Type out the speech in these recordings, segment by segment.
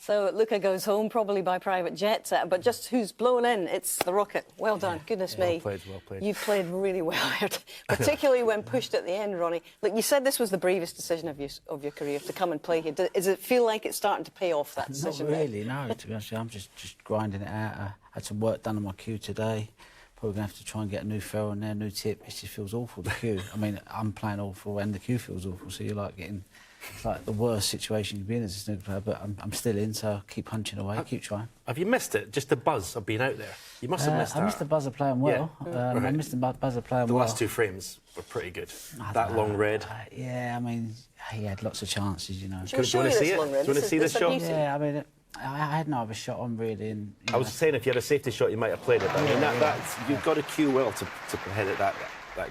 So Luca goes home, probably by private jet, but just who's blown in? It's the rocket. Well done, goodness me. Well played, well played. You played really well, particularly when pushed at the end, Ronnie. Look, you said this was the bravest decision of your career, to come and play here. Does it feel like it's starting to pay off, that decision? Not really, no, to be honest. I'm just grinding it out. I had some work done on my cue today. Probably going to have to try and get a new ferrule in there, new tip. It just feels awful, the cue. I mean, I'm playing awful and the cue feels awful, so you're like getting... It's like the worst situation you've been in as a snooker player, but I'm still in, so I keep punching away, keep trying. Have you missed it? Just the buzz of being out there? You must have missed that. I missed the buzz of playing well. Yeah. Right. I missed the buzz of playing the well. The last two frames were pretty good. That long red. Yeah, I mean, he had lots of chances, you know. Do you want to see it? Do you want to see this shot? Yeah, I mean, I had no other shot on, really. And, I was saying if you had a safety shot, you might have played it. But I mean, you've got to cue well to head it that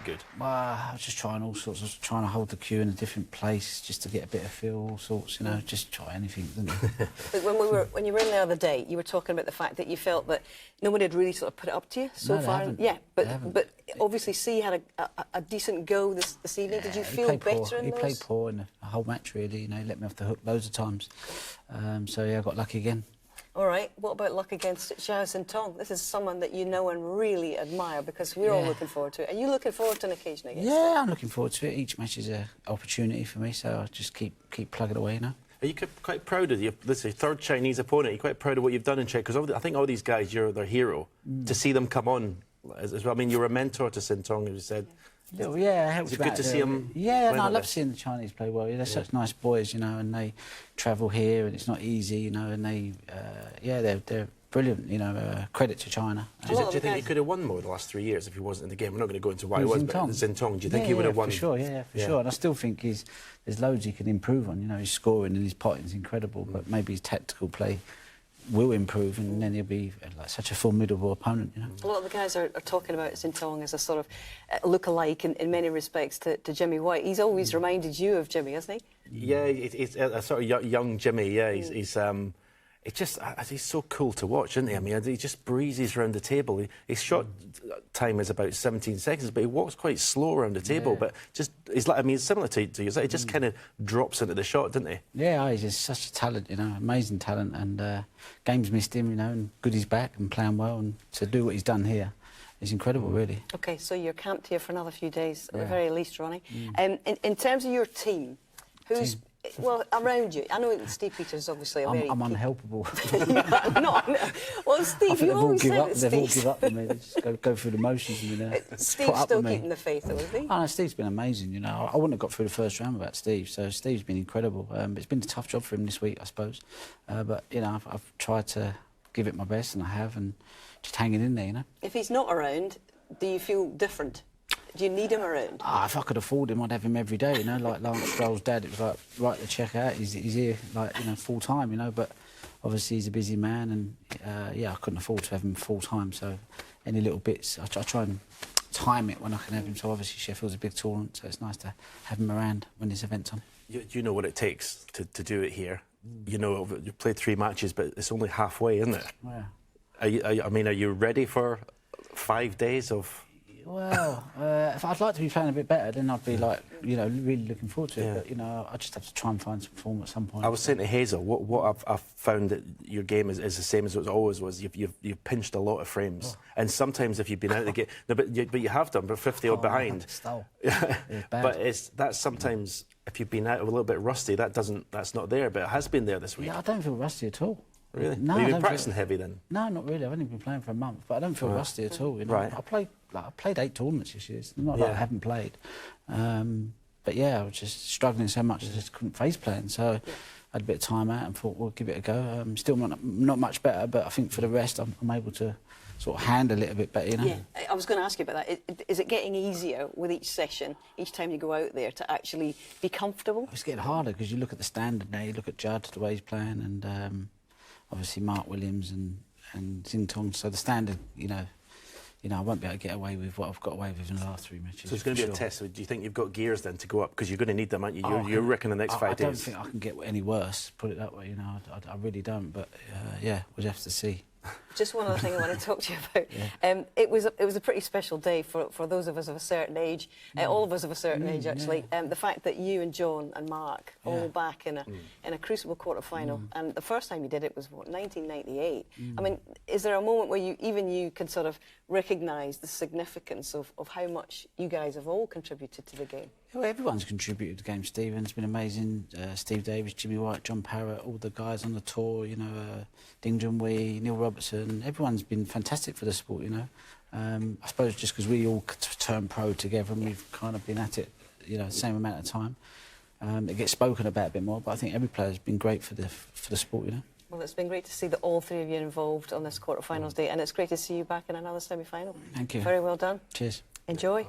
good. Well, I was just trying all sorts. I was trying to hold the cue in a different place just to get a bit of feel, all sorts, you know, just try anything, didn't I? But when you were in the other day, you were talking about the fact that you felt that nobody had really sort of put it up to you so far. Haven't. Yeah, but obviously C had a decent go this evening. Did you feel better in those? He played poor in the whole match, really. You know, he let me off the hook loads of times. So yeah, I got lucky again. All right, what about luck against Xiao Xintong? This is someone that you know and really admire, because we're all looking forward to it. Are you looking forward to an occasion against him? Yeah, I'm looking forward to it. Each match is an opportunity for me, so I just keep plugging away now. Are you quite proud of your third Chinese opponent? Are you quite proud of what you've done in China? Because I think all these guys, you're their hero. To see them come on as well. I mean, you're a mentor to Xintong, as you said. Yeah, it helps. It's good to see them. Yeah, no, I love seeing the Chinese play well. They're such nice boys, you know, and they travel here, and it's not easy, you know, and they, they're brilliant, you know. Credit to China. Do you think he could have won more the last 3 years if he wasn't in the game? We're not going to go into why he was, but Xintong, do you think he would have won? For sure, for sure. And I still think there's loads he can improve on. You know, his scoring and his potting's incredible, but maybe his tactical play will improve, and then he'll be like such a formidable opponent, you know. A lot of the guys are talking about Xintong as a sort of look-alike in many respects to Jimmy White. He's always reminded you of Jimmy, hasn't he? Yeah, it's a sort of young Jimmy. Yeah, he's so cool to watch, isn't he? I mean, he just breezes around the table. His shot time is about 17 seconds, but he walks quite slow around the table. But he's like, I mean, it's similar to you. He just kind of drops into the shot, doesn't he? Yeah, he's just such a talent, you know, amazing talent. And games missed him, you know, and good he's back and playing well, and to do what he's done here is incredible, really. OK, so you're camped here for another few days, at the very least, Ronnie. In terms of your team, who's... Well, around you. I know Steve Peters is obviously a very... I'm unhelpable. Well, Steve, you always say that They've all given up on me. They just go through the motions. You know, Steve's still keeping the faith, though, isn't he? Oh, no, Steve's been amazing, you know. I wouldn't have got through the first round without Steve, so Steve's been incredible. It's been a tough job for him this week, I suppose. But, you know, I've tried to give it my best, and I have, and just hanging in there, you know. If he's not around, do you feel different? Do you need him around? If I could afford him, I'd have him every day, you know, like Lance Stroll's dad. It was like, right to check out, he's here, like, you know, full-time, you know, but obviously he's a busy man, and, I couldn't afford to have him full-time, so any little bits, I try and time it when I can have him, so obviously Sheffield's a big tournament, so it's nice to have him around when this event's on. You know what it takes to do it here. You know, you've played 3 matches, but it's only halfway, isn't it? Yeah. Are you ready for 5 days of... Well, if I'd like to be playing a bit better, then I'd be like, you know, really looking forward to it. But, you know, I just have to try and find some form at some point. I was saying to Hazel, what I've found that your game is the same as it always was. You've pinched a lot of frames, and sometimes if you've been out of the game, but you have done, but 50 odd behind. But that's sometimes if you've been out a little bit rusty, that's not there. But it has been there this week. Yeah, I don't feel rusty at all. Really? No, Have you been practicing heavy then? No, not really. I've only been playing for a month, but I don't feel rusty at all. You know? I played 8 tournaments this year. It's not like I haven't played. But yeah, I was just struggling so much I just couldn't face playing. So I had a bit of time out and thought, we'll give it a go. Still not much better, but I think for the rest, I'm able to sort of handle it a bit better, you know? Yeah, I was going to ask you about that. Is it getting easier with each session, each time you go out there, to actually be comfortable? It's getting harder because you look at the standard now, you look at Judd, the way he's playing, and obviously Mark Williams and Xintong. So the standard, you know, I won't be able to get away with what I've got away with in the last 3 matches. So it's going to be a test. So do you think you've got gears then to go up? Because you're going to need them, aren't you? You're reckoning the next 5 days. I don't think I can get any worse, put it that way, you know. I really don't, but, yeah, we'll have to see. Just one other thing I want to talk to you about. It was a pretty special day for those of us of a certain age, all of us of a certain age actually. The fact that you and John and Mark all back in a Crucible quarter-final, and the first time you did it was what, 1998. I mean, is there a moment where you can sort of recognise the significance of how much you guys have all contributed to the game? Well, everyone's contributed to the game. Stephen's been amazing. Steve Davis, Jimmy White, John Parrott, all the guys on the tour, you know, Ding Junhui, Neil Robertson. Everyone's been fantastic for the sport, you know. I suppose just because we all turned pro together and we've kind of been at it, you know, the same amount of time. It gets spoken about a bit more, but I think every player's been great for the sport, you know. Well, it's been great to see that all three of you are involved on this quarter-finals day, and it's great to see you back in another semi-final. Thank you. Very well done. Cheers. Enjoy.